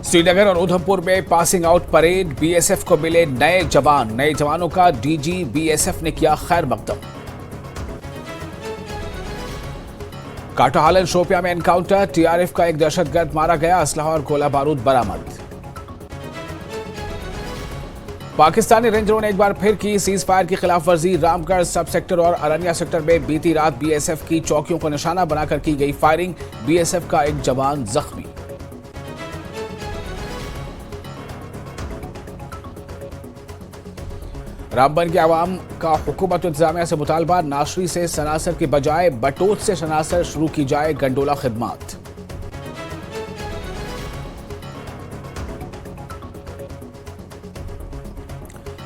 श्रीनगर और उधमपुर में passing out parade, BSF को मिले नए जवान। नए जवानों का डीजी बीएसएफ ने किया खैर मकदम। काटाहालन शोपियां में एनकाउंटर, टीआरएफ का एक दहशतगर्द मारा गया, असलहा और गोला बारूद बरामद। पाकिस्तानी रेंजरों ने एक बार फिर की सीज फायर की खिलाफ वर्जी, रामगढ़ सब सेक्टर और अरनिया सेक्टर में बीती रात बीएसएफ की चौकियों को निशाना बनाकर की गई फायरिंग, बीएसएफ का एक जवान जख्मी। रामबन के आवाम का हुकूमत इंतजामिया से मुतालबा, नाशरी से सनासर के बजाय बटोत से सनासर शुरू की जाए गंडोला खिदमात।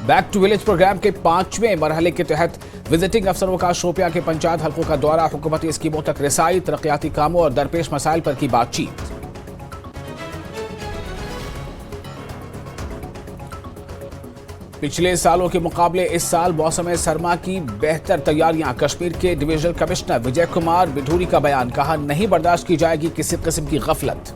बैक टू विलेज प्रोग्राम के 5वें मरहले के तहत विजिटिंग अफसरों का शोपियां के पंचायत हलकों का दौरा, हुकूमती स्कीमों तक रसाई, तरक्याती कामों और दरपेश मसाइल पर की बातचीत। पिछले सालों के मुकाबले इस साल मौसम सरमा की बेहतर तैयारियां, कश्मीर के डिविजनल कमिश्नर विजय कुमार बिधूरी का बयान, कहा नहीं बर्दाश्त की जाएगी किसी किस्म की गफलत।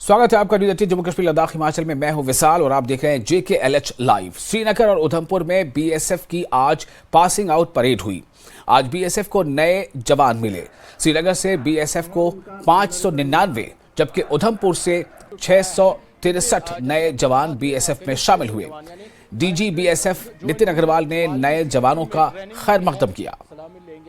स्वागत है आपका न्यूज़ 18 जम्मू कश्मीर लद्दाख हिमाचल में। मैं हूं विशाल और आप देख रहे हैं JKLH लाइव। श्रीनगर और उधमपुर में बीएसएफ की आज पासिंग आउट परेड हुई। आज बीएसएफ को नए जवान मिले। श्रीनगर से बीएसएफ को 599, जबकि उधमपुर से 663 नए जवान बीएसएफ में शामिल हुए। डीजी बीएसएफ नितिन अग्रवाल ने नए जवानों का खैर मकदम किया।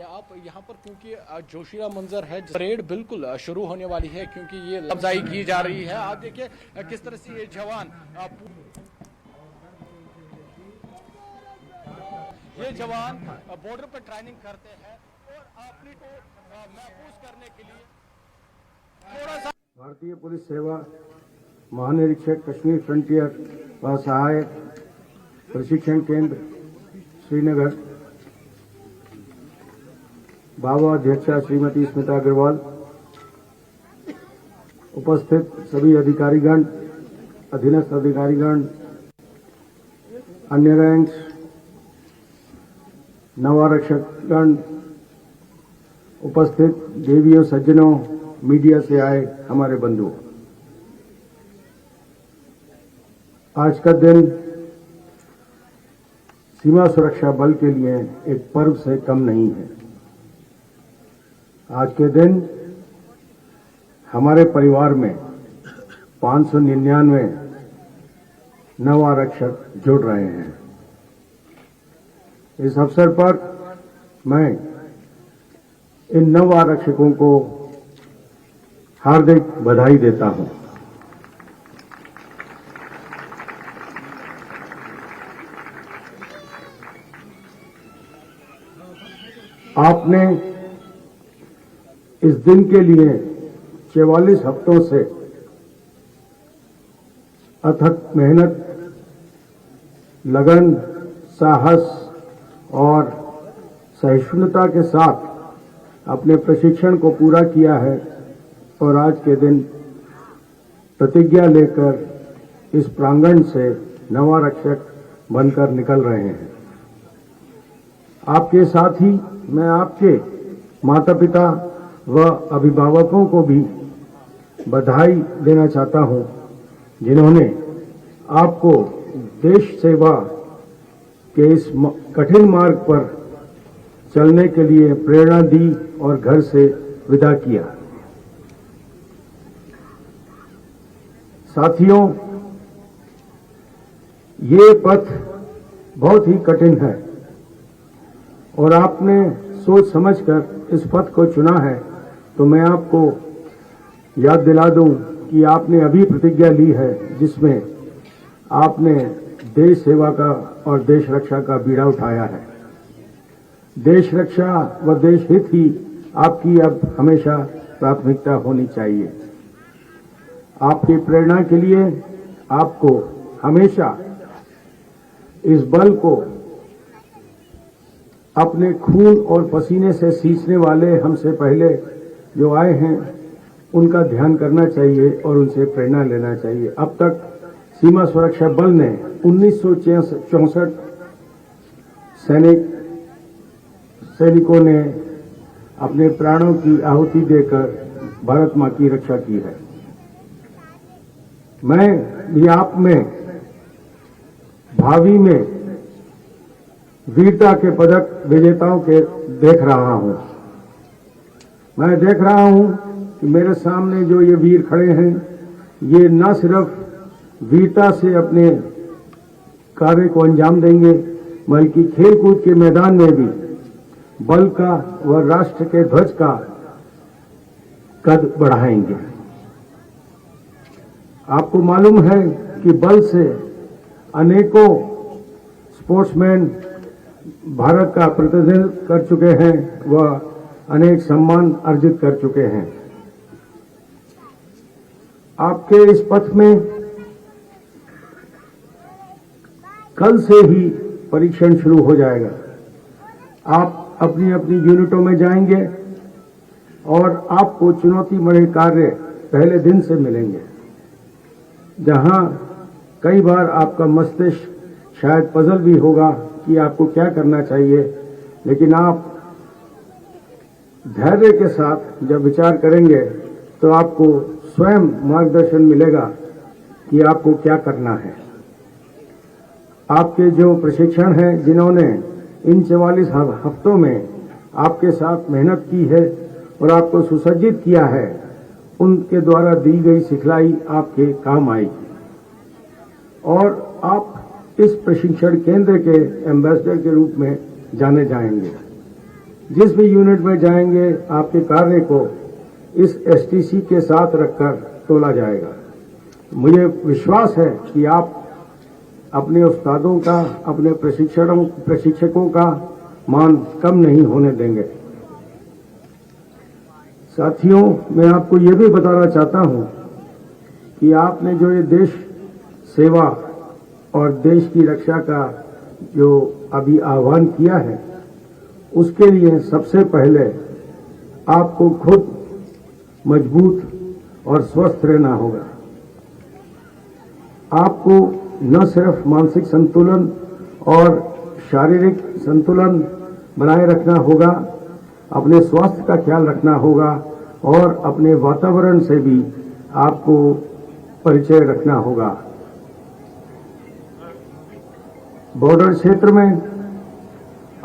आप यहाँ पर क्योंकि जोशीला मंजर है, परेड बिल्कुल शुरू होने वाली है क्योंकि ये अफजाई की जा रही है। आप देखिए किस तरह से ये जवान बॉर्डर पर ट्रेनिंग करते हैं और अपने को महफूज करने के लिए थोड़ा सा। भारतीय पुलिस सेवा महानिरीक्षक कश्मीर फ्रंटियर व सहायक प्रशिक्षण केंद्र श्रीनगर, बाबा अध्यक्षा श्रीमती स्मिता अग्रवाल, उपस्थित सभी अधिकारीगण, अधीनस्थ अधिकारीगण, अन्य रैंक्स, नवारक्षकगण, उपस्थित देवियों, सज्जनों, मीडिया से आए हमारे बंधुओं, आज का दिन सीमा सुरक्षा बल के लिए एक पर्व से कम नहीं है। आज के दिन हमारे परिवार में 599 नव आरक्षक जुड़ रहे हैं। इस अवसर पर मैं इन नव आरक्षकों को हार्दिक बधाई देता हूं। आपने इस दिन के लिए 44 हफ्तों से अथक मेहनत, लगन, साहस और सहिष्णुता के साथ अपने प्रशिक्षण को पूरा किया है और आज के दिन प्रतिज्ञा लेकर इस प्रांगण से नवारक्षक बनकर निकल रहे हैं। आपके साथ ही मैं आपके माता पिता व अभिभावकों को भी बधाई देना चाहता हूं, जिन्होंने आपको देश सेवा के इस कठिन मार्ग पर चलने के लिए प्रेरणा दी और घर से विदा किया। साथियों, ये पथ बहुत ही कठिन है और आपने सोच समझकर इस पथ को चुना है, तो मैं आपको याद दिला दूं कि आपने अभी प्रतिज्ञा ली है जिसमें आपने देश सेवा का और देश रक्षा का बीड़ा उठाया है। देश रक्षा व देश हित ही आपकी अब हमेशा प्राथमिकता होनी चाहिए। आपकी प्रेरणा के लिए आपको हमेशा इस बल को अपने खून और पसीने से सींचने वाले हमसे पहले जो आए हैं उनका ध्यान करना चाहिए और उनसे प्रेरणा लेना चाहिए। अब तक सीमा सुरक्षा बल ने 1964 सैनिकों ने अपने प्राणों की आहुति देकर भारत मां की रक्षा की है। मैं भी आप में भावी में वीरता के पदक विजेताओं के देख रहा हूं। मैं देख रहा हूं कि मेरे सामने जो ये वीर खड़े हैं, ये न सिर्फ वीरता से अपने कार्य को अंजाम देंगे, बल्कि खेलकूद के मैदान में भी बल का व राष्ट्र के ध्वज का कद बढ़ाएंगे। आपको मालूम है कि बल से अनेकों स्पोर्ट्समैन भारत का प्रतिनिधित्व कर चुके हैं व अनेक सम्मान अर्जित कर चुके हैं। आपके इस पथ में कल से ही परीक्षण शुरू हो जाएगा। आप अपनी अपनी यूनिटों में जाएंगे और आपको चुनौती भरे कार्य पहले दिन से मिलेंगे, जहां कई बार आपका मस्तिष्क शायद पजल भी होगा कि आपको क्या करना चाहिए, लेकिन आप धैर्य के साथ जब विचार करेंगे तो आपको स्वयं मार्गदर्शन मिलेगा कि आपको क्या करना है। आपके जो प्रशिक्षण हैं, जिन्होंने इन 44 हफ्तों में आपके साथ मेहनत की है और आपको सुसज्जित किया है, उनके द्वारा दी गई सिखलाई आपके काम आएगी और आप इस प्रशिक्षण केंद्र के एम्बेसडर के रूप में जाने जाएंगे। जिस भी यूनिट में जाएंगे, आपके कार्य को इस एसटीसी के साथ रखकर तोला जाएगा। मुझे विश्वास है कि आप अपने उस्तादों का, अपने प्रशिक्षकों का मान कम नहीं होने देंगे। साथियों, मैं आपको ये भी बताना चाहता हूं कि आपने जो ये देश सेवा और देश की रक्षा का जो अभी आह्वान किया है, उसके लिए सबसे पहले आपको खुद मजबूत और स्वस्थ रहना होगा। आपको न सिर्फ मानसिक संतुलन और शारीरिक संतुलन बनाए रखना होगा, अपने स्वास्थ्य का ख्याल रखना होगा और अपने वातावरण से भी आपको परिचय रखना होगा। बॉर्डर क्षेत्र में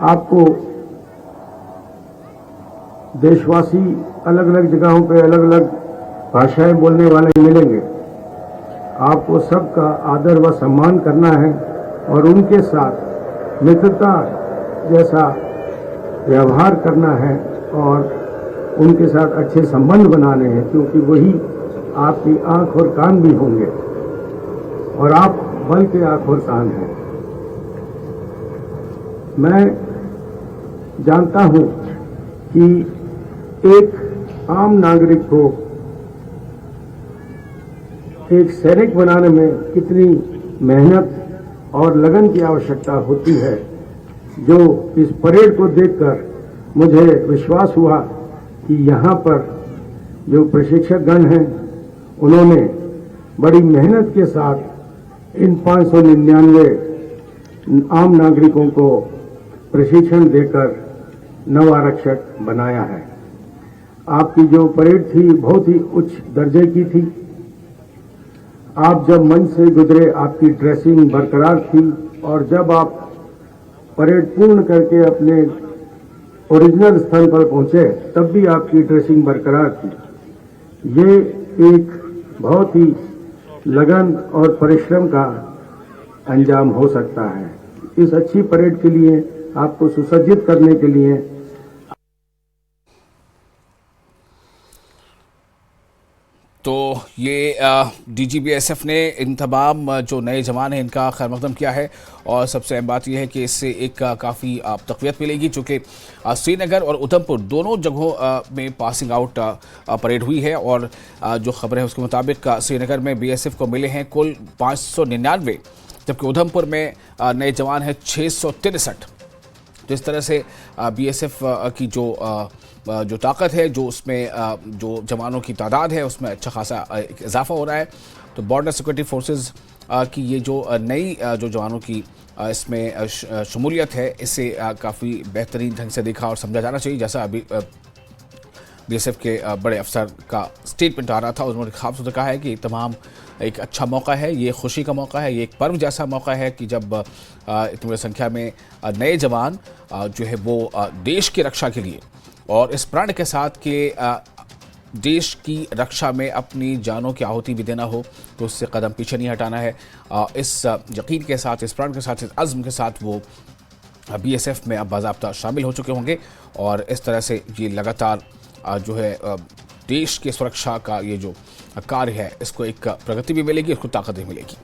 आपको देशवासी अलग अलग जगहों पे अलग अलग भाषाएं बोलने वाले मिलेंगे। आपको सबका आदर व सम्मान करना है और उनके साथ मित्रता जैसा व्यवहार करना है और उनके साथ अच्छे संबंध बनाने हैं, क्योंकि वही आपकी आंख और कान भी होंगे और आप बल के आंख और कान हैं। मैं जानता हूं कि एक आम नागरिक को एक सैनिक बनाने में कितनी मेहनत और लगन की आवश्यकता होती है। जो इस परेड को देखकर मुझे विश्वास हुआ कि यहाँ पर जो प्रशिक्षक गण हैं, उन्होंने बड़ी मेहनत के साथ इन 599 आम नागरिकों को प्रशिक्षण देकर नव आरक्षक बनाया है। आपकी जो परेड थी बहुत ही उच्च दर्जे की थी। आप जब मंच से गुजरे, आपकी ड्रेसिंग बरकरार थी और जब आप परेड पूर्ण करके अपने ओरिजिनल स्थान पर पहुंचे, तब भी आपकी ड्रेसिंग बरकरार थी। ये एक बहुत ही लगन और परिश्रम का अंजाम हो सकता है। इस अच्छी परेड के लिए, आपको सुसज्जित करने के लिए तो ये डीजीबीएसएफ ने इन तमाम जो नए जवान हैं इनका खैर मकदम किया है और सबसे अहम बात यह है कि इससे एक काफ़ी तक़वियत मिलेगी, चूँकि श्रीनगर और उधमपुर दोनों जगहों में पासिंग आउट परेड हुई है और जो खबर है उसके मुताबिक श्रीनगर में बीएसएफ को मिले हैं कुल 599, जबकि उधमपुर में नए जवान हैं 663। तो इस तरह से बीएसएफ की जो ताकत है, जो उसमें जो जवानों की तादाद है, उसमें अच्छा खासा इजाफा हो रहा है। तो बॉर्डर सिक्योरिटी फोर्सेस कि ये जो नई जो जवानों की इसमें शमूलियत है, इसे काफ़ी बेहतरीन ढंग से देखा और समझा जाना चाहिए। जैसा अभी बीएसएफ के बड़े अफसर का स्टेटमेंट आ रहा था, उन्होंने खास तौर से कहा है कि तमाम एक अच्छा मौका है, ये खुशी का मौका है, ये एक पर्व जैसा मौका है कि जब इतनी बड़ी संख्या में नए जवान जो है वो देश की रक्षा के लिए और इस प्रण के साथ के देश की रक्षा में अपनी जानों की आहुति भी देना हो, तो उससे कदम पीछे नहीं हटाना है। इस यकीन के साथ, इस प्रण के साथ, इस अज़्म के साथ वो बीएसएफ में अब बाज़ाब्ता शामिल हो चुके होंगे और इस तरह से ये लगातार जो है देश की सुरक्षा का ये जो कार्य है, इसको एक प्रगति भी मिलेगी, इसको ताकत भी मिलेगी।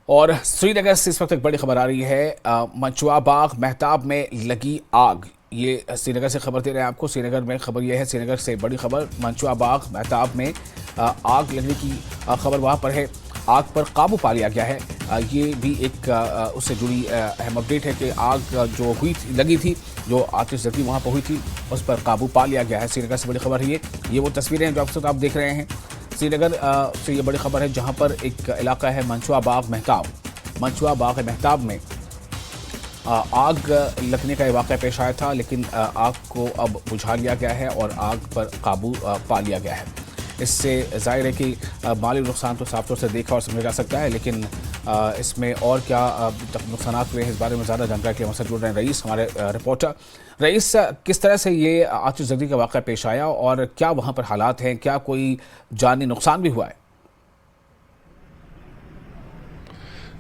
और श्रीनगर से इस वक्त एक बड़ी खबर आ रही है, मंचुआ बाग मेहताब में लगी आग। ये श्रीनगर से खबर दे रहे हैं आपको। श्रीनगर में खबर यह है, श्रीनगर से बड़ी खबर, मंचुआ बाग मेहताब में आग लगने की खबर वहाँ पर है। आग पर काबू पा लिया गया है। ये भी एक उससे जुड़ी अहम अपडेट है कि आग जो लगी थी, जो आतिशबाजी वहाँ पर हुई थी, उस पर काबू पा लिया गया है। श्रीनगर से बड़ी खबर है ये वो तस्वीरें हैं जो आप देख रहे हैं। श्रीनगर से ये बड़ी खबर है जहाँ पर एक इलाका है मंचुआ बाग मेहताब। मंचुआ बाग मेहताब में आग लगने का वाक़या पेश आया था, लेकिन आग को अब बुझा लिया गया है और आग पर काबू पा लिया गया है। इससे ज़ाहिर है कि माली नुकसान तो साफ तौर से देखा और समझा जा सकता है, लेकिन इसमें और क्या नुकसान हुए हैं, इस बारे में ज़्यादा जानकारी के लिए हमसे जुड़ रहे हैं रईस, हमारे रिपोर्टर। रईस, किस तरह से ये आतिशबाजी का वाक़या पेश आया और क्या वहाँ पर हालात हैं, क्या कोई जानी नुकसान भी हुआ है?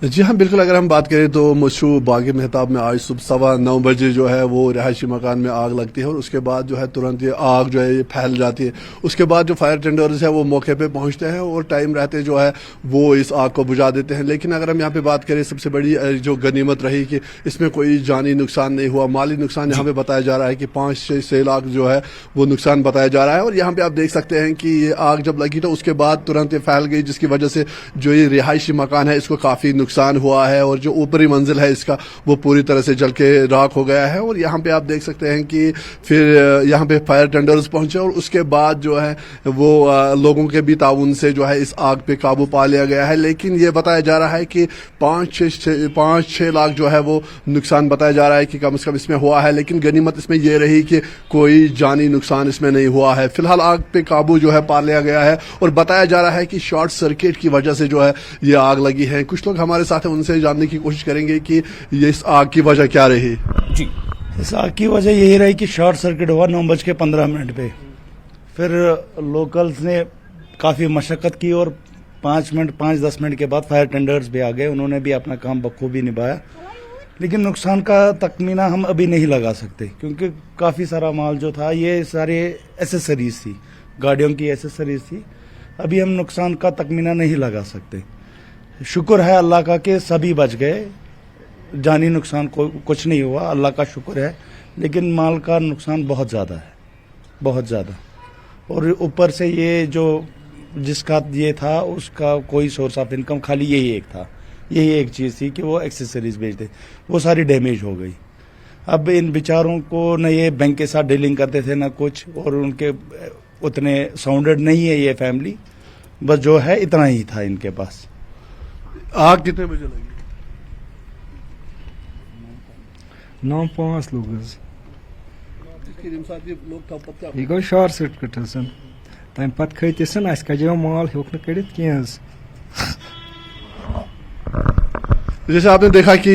जी हाँ, बिल्कुल। अगर हम बात करें तो मशहूर बाग मेहताब में आज सुबह 9:15 बजे जो है वो रिहायशी मकान में आग लगती है और उसके बाद जो है तुरंत ये आग जो है ये फैल जाती है। उसके बाद जो फायर टेंडर्स है वो मौके पे पहुंचते हैं और टाइम रहते जो है वो इस आग को बुझा देते हैं। लेकिन अगर हम यहाँ पे बात करें, सबसे बड़ी जो गनीमत रही कि इसमें कोई जानी नुकसान नहीं हुआ। माली नुकसान यहाँ पे बताया जा रहा है कि 5-6 लाख जो है वो नुकसान बताया जा रहा है। और यहाँ पे आप देख सकते हैं कि ये आग जब लगी तो उसके बाद तुरंत ये फैल गई, जिसकी वजह से जो ये रिहायशी मकान है इसको काफ़ी नुकसान हुआ है और जो ऊपरी मंजिल है इसका वो पूरी तरह से जल के राख हो गया है। और यहाँ पे आप देख सकते हैं कि फिर यहाँ पे फायर टेंडर्स पहुंचे और उसके बाद जो है वो लोगों के भी ताउन से जो है इस आग पे काबू पा लिया गया है। लेकिन ये बताया जा रहा है कि 5-6 लाख जो है वो नुकसान बताया जा रहा है कि कम से कम इसमें हुआ है। लेकिन गनीमत इसमें ये रही कि कोई जानी नुकसान इसमें नहीं हुआ है। फिलहाल आग पे काबू जो है पा लिया गया है और बताया जा रहा है कि शॉर्ट सर्किट की वजह से जो है ये आग लगी है। कुछ लोग हमारे साथ हैं, उनसे जानने की कोशिश करेंगे कि ये इस आग की वजह क्या रही। जी, इस आग की वजह यही रही कि शॉर्ट सर्किट हुआ 9:15 पे। फिर लोकल्स ने काफ़ी मशक्क़त की और 5-10 मिनट के बाद फायर टेंडर्स भी आ गए। उन्होंने भी अपना काम बखूबी निभाया। लेकिन नुकसान का तखमीना हम अभी नहीं लगा सकते क्योंकि काफ़ी सारा माल जो था ये सारे एसेसरीज थी, गाड़ियों की एसेसरीज थी। अभी हम नुकसान का तखमीना नहीं लगा सकते। शुक्र है अल्लाह का कि सभी बच गए, जानी नुकसान कुछ नहीं हुआ, अल्लाह का शुक्र है। लेकिन माल का नुकसान बहुत ज़्यादा है, बहुत ज़्यादा। और ऊपर से ये जो जिसका ये था उसका कोई सोर्स ऑफ इनकम खाली यही एक था, यही एक चीज़ थी कि वो एक्सेसरीज बेचते, वो सारी डैमेज हो गई। अब इन बेचारों को न ये बैंक के साथ डीलिंग करते थे ना कुछ, और उनके उतने साउंडेड नहीं है ये फैमिली, बस जो है इतना ही था इनके पास। आग कितने बजे लगी? 9-5 लोग ये गो शॉर्ट सर्किट तम पे खतिसन कजो माल हेक न कड़ित कह। जैसे आपने देखा कि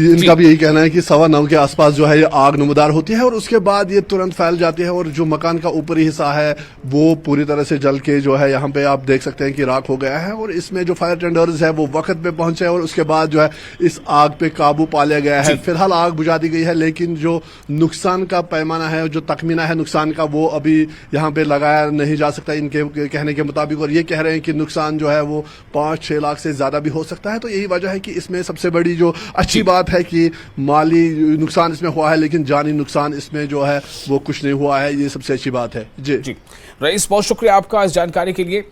इनका भी यही कहना है कि 9:15 के आसपास जो है ये आग नमदार होती है और उसके बाद ये तुरंत फैल जाती है और जो मकान का ऊपरी हिस्सा है वो पूरी तरह से जल के जो है यहाँ पे आप देख सकते हैं कि राख हो गया है। और इसमें जो फायर टेंडर्स है वो वक्त पे पहुंचे और उसके बाद जो है इस आग पे काबू पा लिया गया है। फिलहाल आग बुझा दी गई है, लेकिन जो नुकसान का पैमाना है, जो तखमीना है नुकसान का, वो अभी यहाँ पे लगाया नहीं जा सकता इनके कहने के मुताबिक। और ये कह रहे हैं कि नुकसान जो है वो 5-6 लाख से ज्यादा भी हो सकता है। तो यही वजह है कि इसमें सबसे बड़ी जो अच्छी बात है कि माली नुकसान इसमें हुआ है, लेकिन जानी नुकसान इसमें जो है वो कुछ नहीं हुआ है। ये सबसे अच्छी बात है। जी रईस, बहुत शुक्रिया आपका इस जानकारी के लिए।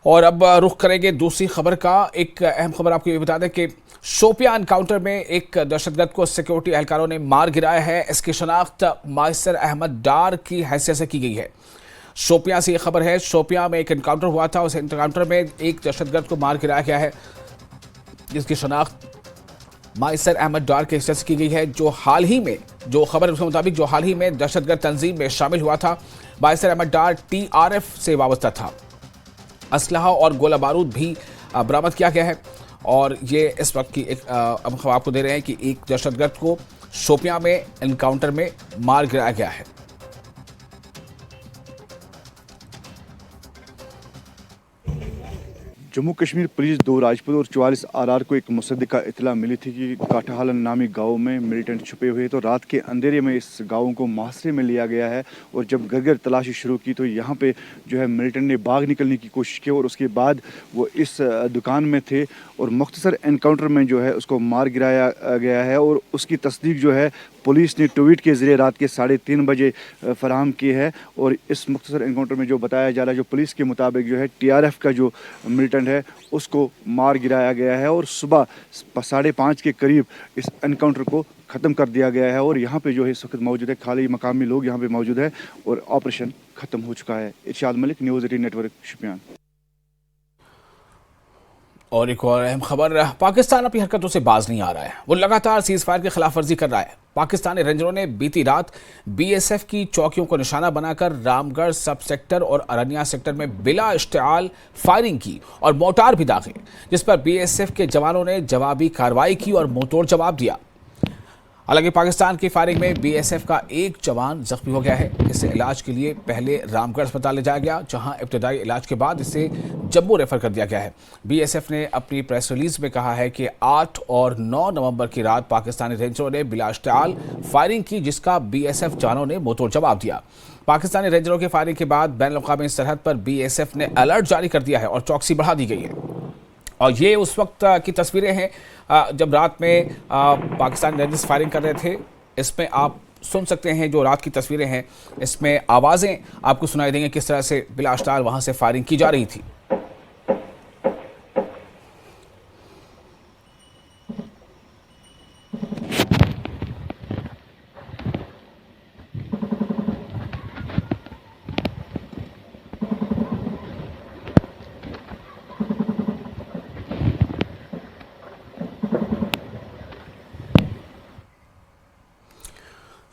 और अब रुख करेंगे दूसरी खबर का। एक अहम खबर आपको ये बता दें कि शोपियां एनकाउंटर में एक दहशतगर्द को सिक्योरिटी एहलकारों ने मार गिराया है। इसकी शनाख्त माइसर अहमद डार की हैसियत से की गई है। शोपियां से ये खबर है। शोपियां में एक एनकाउंटर हुआ था। उस एनकाउंटर में एक दहशतगर्द को मार गिराया गया है, जिसकी शनाख्त माइसर अहमद डार के हिस्से से की गई है, जो हाल ही में, जो खबर है उसके मुताबिक, जो हाल ही में दहशतगर्द तंजीम में शामिल हुआ था। माइसर अहमद डार TRF से वाबस्ता था। असलहा और गोला बारूद भी बरामद किया गया है। और ये इस वक्त की एक अब खबर आपको दे रहे हैं कि एक दहशतगर्द को शोपियां में एनकाउंटर में मार गिराया गया है। जम्मू कश्मीर पुलिस 2 राजपूत और 44 RR को एक मुसद्दिका इतला मिली थी कि काठाहालन नामी गांव में मिलिटेंट छुपे हुए। तो रात के अंधेरे में इस गांव को मुहासरे में लिया गया है और जब घर तलाशी शुरू की तो यहाँ पे जो है मिलिटेंट ने भाग निकलने की कोशिश की और उसके बाद वो इस दुकान में थे और मुख्तसर एनकाउंटर में जो है उसको मार गिराया गया है। और उसकी तस्दीक जो है पुलिस ने ट्वीट के ज़रिए रात के 3:30 बजे फराहम की है। और इस मुख्तसर एनकाउंटर में जो बताया जा रहा है, जो पुलिस के मुताबिक जो है TRF का जो मिलिटेंट है उसको मार गिराया गया है और सुबह 5:30 के करीब इस एनकाउंटर को ख़त्म कर दिया गया है। और यहाँ पे जो है इस वक्त मौजूद है खाली मकामी लोग यहाँ पे मौजूद है और ऑपरेशन ख़त्म हो चुका है। इरशाद मलिक, न्यूज़ 18 नेटवर्क, शोपियां। और एक और अहम खबर, पाकिस्तान अपनी हरकतों से बाज नहीं आ रहा है। वो लगातार सीज फायर की खिलाफ वर्जी कर रहा है। पाकिस्तानी रेंजरों ने बीती रात BSF की चौकियों को निशाना बनाकर रामगढ़ सब सेक्टर और अरनिया सेक्टर में बिला इश्तिआल फायरिंग की और मोर्टार भी दागे, जिस पर BSF के जवानों ने जवाबी कार्रवाई की और मुंहतोड़ जवाब दिया। हालांकि पाकिस्तान की फायरिंग में BSF का एक जवान जख्मी हो गया है। इसे इलाज के लिए पहले रामगढ़ अस्पताल ले जाया गया, जहां इब्तदाई इलाज के बाद इसे जम्मू रेफर कर दिया गया है। BSF ने अपनी प्रेस रिलीज में कहा है कि 8 और 9 नवंबर की रात पाकिस्तानी रेंजरों ने बिला इश्तिआल फायरिंग की, जिसका BSF जवानों ने मुंहतोड़ जवाब दिया। पाकिस्तानी रेंजरों की फायरिंग के बाद बैनुल-अक़वामी सरहद पर BSF ने अलर्ट जारी कर दिया है और चौकसी बढ़ा दी गई है। और ये उस वक्त की तस्वीरें हैं जब रात में पाकिस्तानी रेंजर्स फायरिंग कर रहे थे। इसमें आप सुन सकते हैं, जो रात की तस्वीरें हैं इसमें आवाज़ें आपको सुनाई देंगी किस तरह से बिला इश्तिआल वहाँ से फायरिंग की जा रही थी।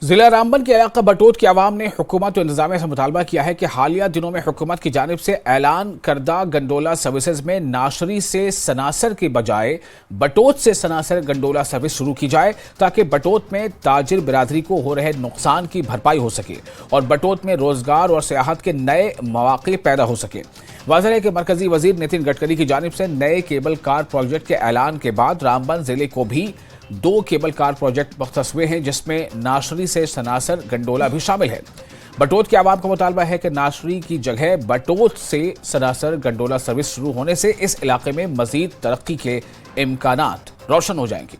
जिला रामबन के इलाका बटोत की आवाम ने हुकूमत और इंतजामिया से मुतालबा किया है कि हालिया दिनों में हुकूमत की जानिब से ऐलान करदा गंडोला सर्विसेज में नाशरी से सनासर के बजाय बटोत से सनासर गंडोला सर्विस शुरू की जाए, ताकि बटोत में ताजिर बिरादरी को हो रहे नुकसान की भरपाई हो सके और बटोत में रोजगार और सियाहत के नए मौके पैदा हो सके। वाज़ेह है कि मरकजी वजीर नितिन गडकरी की जानिब से नए केबल कार प्रोजेक्ट के ऐलान के बाद रामबन जिले को भी 2 केबल कार प्रोजेक्ट मुख्तस हुए हैं, जिसमें नाशरी से सनासर गंडोला भी शामिल है। बटोत के आवाम का मुतालबा है कि नाशरी की जगह बटोत से सनासर गंडोला सर्विस शुरू होने से इस इलाके में मजीद तरक्की के इम्कानात रोशन हो जाएंगे।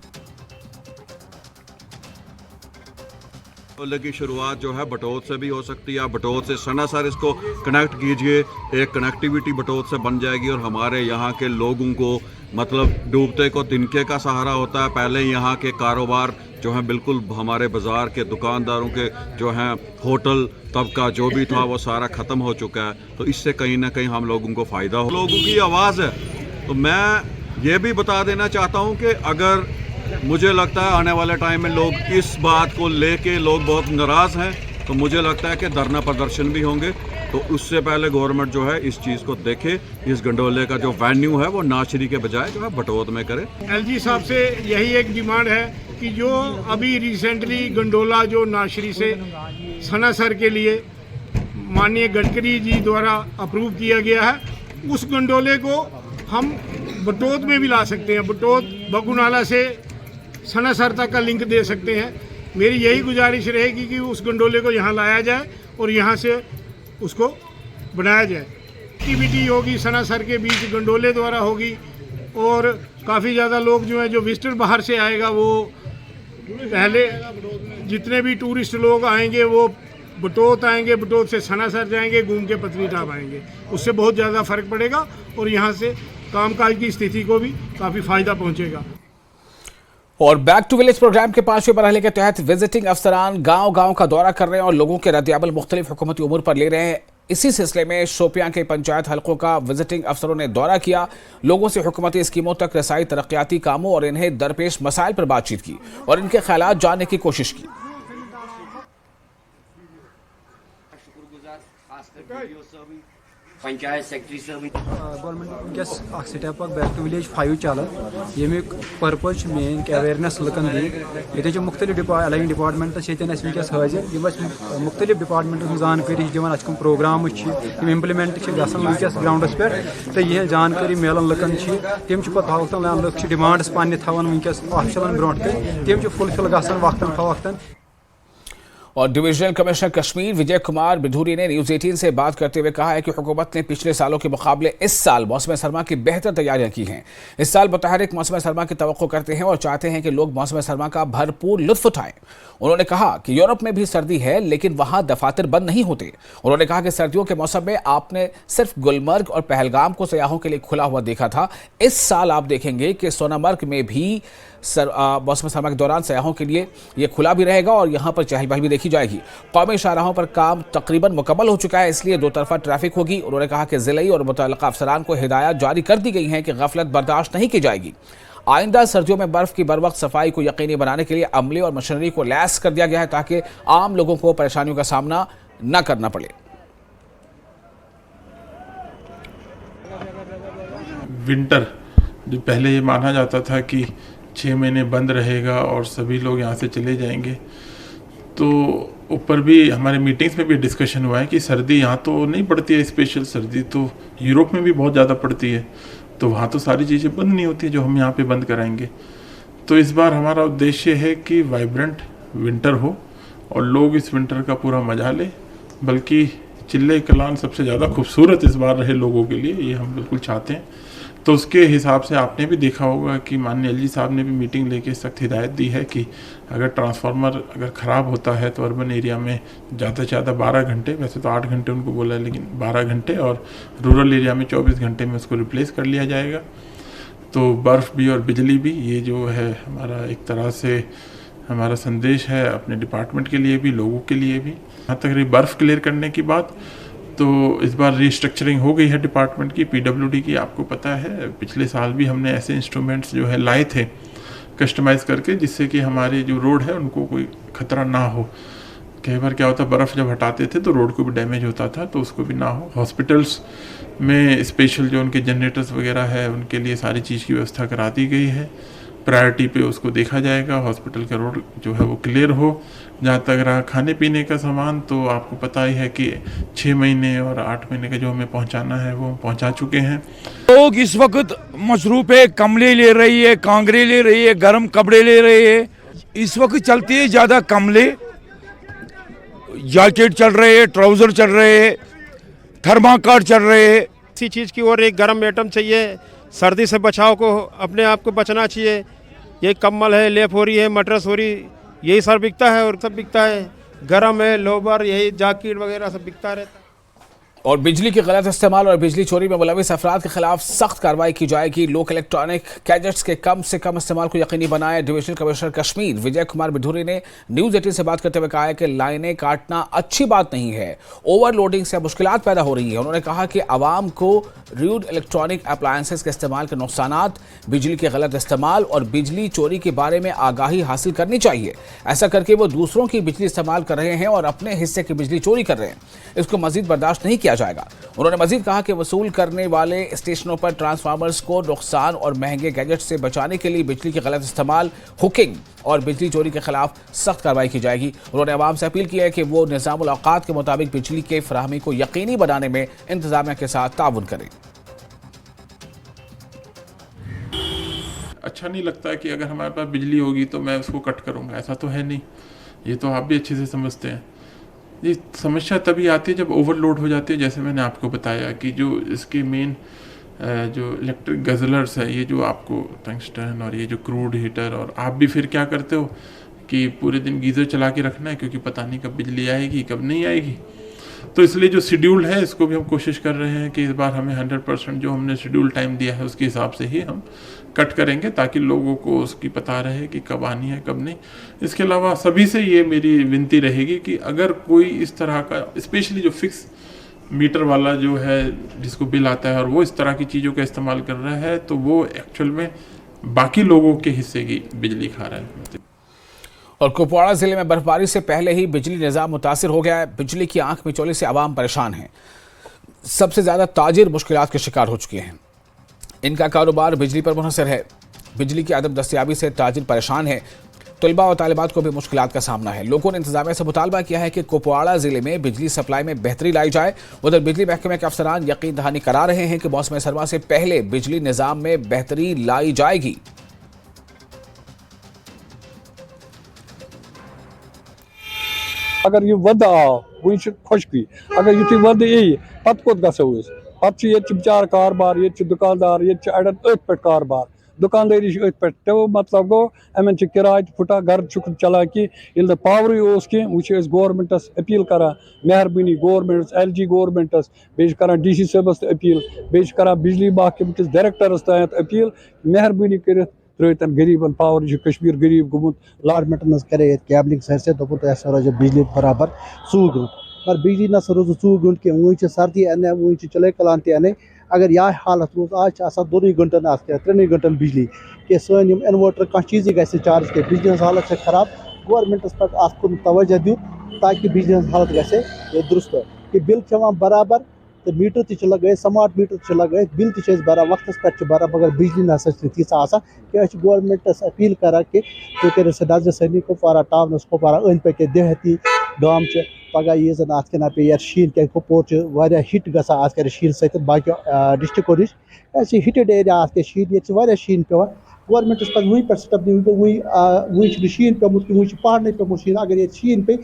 गंडोले की शुरुआत जो है बटोत से भी हो सकती है। आप बटोत से सनासर इसको कनेक्ट कीजिए, एक कनेक्टिविटी बटोत से बन जाएगी और हमारे यहाँ के लोगों को मतलब डूबते को तिनके का सहारा होता है। पहले यहाँ के कारोबार जो है बिल्कुल हमारे बाज़ार के दुकानदारों के जो हैं होटल तबका जो भी था वो सारा ख़त्म हो चुका है। तो इससे कहीं ना कहीं हम लोगों को फ़ायदा हो। लोगों की आवाज़ है। तो मैं ये भी बता देना चाहता हूँ कि अगर मुझे लगता है आने वाले टाइम में लोग इस बात को लेके लोग बहुत नाराज़ हैं, तो मुझे लगता है कि धरना प्रदर्शन भी होंगे। तो उससे पहले गवर्नमेंट जो है इस चीज़ को देखे, इस गंडोले का जो वेन्यू है वो नाशरी के बजाय जो है बटोत में करे। LG साहब से यही एक डिमांड है कि जो अभी रिसेंटली गंडोला जो नाशरी से सनासर के लिए माननीय गडकरी जी द्वारा अप्रूव किया गया है, उस गंडोले को हम बटोत में भी ला सकते हैं। बटोत बगुनाला से सनासर तक का लिंक दे सकते हैं। मेरी यही गुजारिश रहेगी कि उस गंडोले को यहाँ लाया जाए और यहाँ से उसको बनाया जाए। एक्टिविटी होगी सनासर के बीच गंडोले द्वारा होगी और काफ़ी ज़्यादा लोग जो हैं, जो विजिटर बाहर से आएगा, वो पहले जितने भी टूरिस्ट लोग आएंगे वो बटोत आएंगे, बटोत से सनासर जाएंगे, घूम के पत्नी टाप आएंगे। उससे बहुत ज़्यादा फ़र्क पड़ेगा और यहाँ से कामकाज की स्थिति को भी काफ़ी फ़ायदा पहुँचेगा। और बैक टू विलेज प्रोग्राम के 5वें मरहले के तहत विजिटिंग अफसरान गांव-गांव का दौरा कर रहे हैं और लोगों के रद्द-ए-अमल मुख्तलिफ हुकूमती उमूर पर ले रहे हैं। इसी सिलसिले में शोपियां के पंचायत हलकों का विजिटिंग अफसरों ने दौरा किया, लोगों से हुकूमती स्कीमों तक रसाई, तरक्याती कामों और इन्हें दरपेश मसाइल पर बातचीत की और इनके ख्यालात जानने की कोशिश की। पंचायत सेक्रेटरी साहब गवर्नमेंट वनकस स्टेप बैक टू विलेज 5 चलान यमिक पर्पज मेन अवेयरनेस लुकन दी ये मुख्तलिफ अलाइन डिपार्टमेंट वनकस हाजिर मुख्तलिफ डिपार्टमेंट जानकारी दिवान अम प्रोग्राम इम्प्लीमेंट वनकस ग्राउंडस पे तो यह जानकारी मिलान लुकन तम पे लुक डिमांड्स पान थवान वनकस ऑफिसलन ब्रोह तम फुलफिल गसन वक्तन फवक्तन। और डिविजनल कमिश्नर कश्मीर विजय कुमार बिधूरी ने न्यूज 18 से बात करते हुए कहा है कि हुकूमत ने पिछले सालों के मुकाबले इस साल मौसम सरमा की बेहतर तैयारियां की हैं। इस साल मुतहरिक मौसम सरमा की तवक्को करते हैं और चाहते हैं कि लोग मौसम सरमा का भरपूर लुत्फ उठाएं। उन्होंने कहा कि यूरोप में भी सर्दी है लेकिन वहां दफातर बंद नहीं होते। उन्होंने कहा कि सर्दियों के मौसम में आपने सिर्फ गुलमर्ग और पहलगाम को सयाहों के लिए खुला हुआ देखा था, इस साल आप देखेंगे कि सोनामर्ग में भी मौसम सरमा के दौरान सयाहों के लिए ये खुला भी रहेगा और यहाँ पर चहल पहल भी देखी जाएगी। कौमी शाहराहों पर काम तकरीबन मुकम्मल हो चुका है, इसलिए दो तरफा ट्रैफिक होगी। उन्होंने कहा कि जिले और मुतल्लिका अफसरान को हिदायत जारी कर दी गई हैं कि गफलत बर्दाश्त नहीं की जाएगी। आइंदा सर्दियों में बर्फ की बरवक्त सफाई को यकीनी बनाने के लिए अमले और मशीनरी को लैस कर दिया गया है ताकि आम लोगों को परेशानियों का सामना न करना पड़े। विंटर जो पहले ये माना जाता था कि 6 महीने बंद रहेगा और सभी लोग यहाँ से चले जाएंगे, तो ऊपर भी हमारे मीटिंग्स में भी डिस्कशन हुआ है कि सर्दी यहाँ तो नहीं पड़ती है, स्पेशल सर्दी तो यूरोप में भी बहुत ज़्यादा पड़ती है, तो वहाँ तो सारी चीज़ें बंद नहीं होती जो हम यहाँ पे बंद कराएंगे। तो इस बार हमारा उद्देश्य है कि वाइब्रेंट विंटर हो और लोग इस विंटर का पूरा मजा लें, बल्कि चिल्ले कलान सबसे ज़्यादा खूबसूरत इस बार रहे लोगों के लिए, ये हम बिल्कुल चाहते हैं। तो उसके हिसाब से आपने भी देखा होगा कि माननीय एलजी साहब ने भी मीटिंग लेके सख्त हिदायत दी है कि अगर ट्रांसफार्मर अगर ख़राब होता है तो अर्बन एरिया में ज़्यादा से ज़्यादा 12 घंटे, वैसे तो 8 घंटे उनको बोला है लेकिन 12 घंटे, और रूरल एरिया में 24 घंटे में उसको रिप्लेस कर लिया जाएगा। तो बर्फ़ भी और बिजली भी, ये जो है हमारा एक तरह से हमारा संदेश है अपने डिपार्टमेंट के लिए भी, लोगों के लिए भी। यहाँ तक रही बर्फ़ क्लियर करने की बात, तो इस बार रीस्ट्रक्चरिंग हो गई है डिपार्टमेंट की, पीडब्ल्यूडी की। आपको पता है पिछले साल भी हमने ऐसे इंस्ट्रूमेंट्स जो है लाए थे कस्टमाइज़ करके, जिससे कि हमारे जो रोड है उनको कोई खतरा ना हो। कई बार क्या होता, बर्फ़ जब हटाते थे तो रोड को भी डैमेज होता था, तो उसको भी ना हो। हॉस्पिटल्स में स्पेशल जो उनके जनरेटर्स वगैरह है उनके लिए सारी चीज़ की व्यवस्था करा दी गई है। प्रायोरिटी पे उसको देखा जाएगा, हॉस्पिटल का रोड जो है वो क्लियर हो। जहाँ तक रहा खाने पीने का सामान, तो आपको पता ही है कि 6 महीने और 8 महीने का जो हमें पहुँचाना है वो पहुँचा चुके हैं। लोग इस वक्त मसरूफ़ है, कमले ले रही है, कांगरे ले रही है, गर्म कपड़े ले रहे है। इस वक्त चलती है ज़्यादा कमले, जैकेट चल रहे हैं, ट्राउज़र चल रहे हैं, थर्माकोट चल रहे हैं। इसी चीज़ की और एक गर्म आइटम चाहिए, सर्दी से बचाव को अपने आप को बचना चाहिए। ये कम्बल है, लेप हो रही है, मटरस हो रही, यही सब बिकता है और सब बिकता है। गरम है, लोबर, यही जैकेट वगैरह सब बिकता रहता है। और बिजली के गलत इस्तेमाल और बिजली चोरी में मुलविस अफराद के खिलाफ सख्त कार्रवाई की जाएगी। लोक इलेक्ट्रॉनिक गैजेट्स के कम से कम इस्तेमाल को यकीनी बनाए। डिविजनल कमिश्नर कश्मीर विजय कुमार बिधूरी ने न्यूज 18 से बात करते हुए कहा है कि लाइनें काटना अच्छी बात नहीं है, ओवरलोडिंग से मुश्किलात पैदा हो रही है। उन्होंने कहा कि आवाम को रूड इलेक्ट्रॉनिक अप्लायंसेस के इस्तेमाल के नुकसानात, बिजली के गलत इस्तेमाल और बिजली चोरी के बारे में आगाही हासिल करनी चाहिए। ऐसा करके वो दूसरों की बिजली इस्तेमाल कर रहे हैं और अपने हिस्से की बिजली चोरी कर रहे हैं, इसको मजीद बर्दाश्त नहीं किया जाएगा। उन्होंने मजीद कहा कि वसूल करने वाले स्टेशनों पर ट्रांसफार्मर्स को नुकसान और महंगे गैजेट से बचाने के लिए बिजली के गलत इस्तेमाल, हुकिंग और बिजली चोरी के खिलाफ सख्त कार्रवाई की जाएगी। उन्होंने आवाम से अपील की है कि वो निज़ामुल औकात के मुताबिक बिजली के फराहमी को यकीनी बनाने में इंतजामिया के साथ ताउन करें। अच्छा नहीं लगता है कि अगर हमारे पास बिजली होगी तो मैं उसको कट करूँगा, ऐसा तो है नहीं। ये तो आप भी अच्छे से समझते हैं। ये समस्या तभी आती है जब ओवरलोड हो जाती है। जैसे मैंने आपको बताया कि जो इसके मेन जो इलेक्ट्रिक गजलर्स है, ये जो आपको टंगस्टन और ये जो क्रूड हीटर, और आप भी फिर क्या करते हो कि पूरे दिन गीज़र चला के रखना है क्योंकि पता नहीं कब बिजली आएगी कब नहीं आएगी। तो इसलिए जो शेड्यूल है इसको भी हम कोशिश कर रहे हैं कि इस बार हमें 100% जो हमने शेड्यूल टाइम दिया है उसके हिसाब से ही हम कट करेंगे, ताकि लोगों को उसकी पता रहे कि कब आनी है कब नहीं। इसके अलावा सभी से ये मेरी विनती रहेगी कि अगर कोई इस तरह का स्पेशली जो फिक्स मीटर वाला जो है जिसको बिल आता है और वो इस तरह की चीज़ों का इस्तेमाल कर रहा है तो वो एक्चुअल में बाकी लोगों के हिस्से की बिजली खा रहा है। और कुपवाड़ा जिले में बर्फबारी से पहले ही बिजली निजाम मुतासिर हो गया है। बिजली की आंख मिचौली से आवाम परेशान है। सबसे ज्यादा ताजिर मुश्किलात के शिकार हो चुके हैं। इनका कारोबार बिजली पर मुनहसर है। बिजली की अदम दस्तयाबी से ताजिर परेशान है। तलबा और तालिबात को भी मुश्किलात का सामना है। लोगों ने इंतजामिया से मुतालबा किया है कि कुपवाड़ा जिले में बिजली सप्लाई में बेहतरी लाई जाए। उधर बिजली महकमे के अफसरान यकीन दहानी करा रहे हैं कि मौसम सरमा से पहले बिजली निजाम में बेहतरी लाई जाएगी। अगर ये वद आओ वो खुशकी अगर युथ वद यी पत कोत गो पे बिचार कारबार ये दुकानदार ये अड़न अथ पे कारबार दुकानदारी अथ पे तो मतलब गो अमन किराय फुटा घर चुक चला कि पावर कह गवर्नमेंटस अपील करा मेहरबानी गवर्नमेंटस LG गवर्नमेंटस बे DC साहबस अपील बे बिजली महकमे किस डायरेक्टरस तक अपील मेहरबानी कर त्रोतन गरीबन पावर कश्मीर गरीब गुमुत अलाटमेंट करे कैबलिंग सर से दोपन तो ऐसा रोज बिजली बराबर 100 घंट पर बिजली न रोज 100 घंट के वो सर्दी अने वो चले कलान ते अगर यह हालत रोज आज 2 घंटन 3 घंटन बिजली के सन इन्वर्टर कह चीज़ ग चार्ज के बिजली हालत खराब गवर्नमेंटस पे तवज्जो दू ताकि बिजली हालत ग दुरुस्त कि बिल चवान बराबर तो मीटर ती लगे स्मार्ट मीटर लगे बिल ती बरा वक्त पे बरा मगर बिजली ना तीसा कि गवर्नमेंटस अपील करा कि तुम करो नजर सनी कुपवारा टाउनस कुपवारा अंद पे देहती गांव पगह यी जन अत कन पे यार शीन क्या कुपवार हिट ग कर शीन सत बाकी डिस्ट्रिक्टों नश हिटेड एरिया अत शीन ये शीन पे गवर्नमेंटस पे वहीं पे स्टेप दी वही शीन पेमुत कि वही पहाड़ पेमुत शीन अगर ये शीन पे।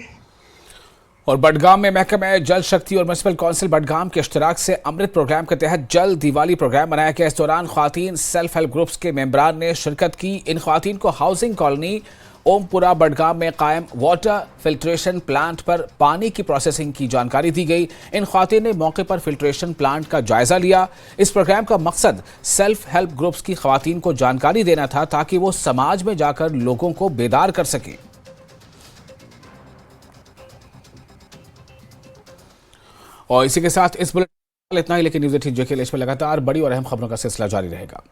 और बडगाम में महकमा जल शक्ति और म्युनिसिपल काउंसिल बडगाम के इश्तराक से अमृत प्रोग्राम के तहत जल दिवाली प्रोग्राम मनाया गया। इस दौरान ख्वातीन सेल्फ हेल्प ग्रुप्स के मेंबरान ने शिरकत की। इन ख्वातीन को हाउसिंग कॉलोनी ओमपुरा बडगाम में कायम वाटर फिल्ट्रेशन प्लांट पर पानी की प्रोसेसिंग की जानकारी दी गई। इन ख्वातीन ने मौके पर फिल्ट्रेशन प्लांट का जायजा लिया। इस प्रोग्राम का मकसद सेल्फ हेल्प ग्रुप्स की ख्वातीन को जानकारी देना था ताकि वो समाज में जाकर लोगों को बेदार कर सकें। और इसी के साथ इस बुलेटिन इतना ही, लेकिन न्यूज़ 18 JK में लगातार बड़ी और अहम खबरों का सिलसिला जारी रहेगा।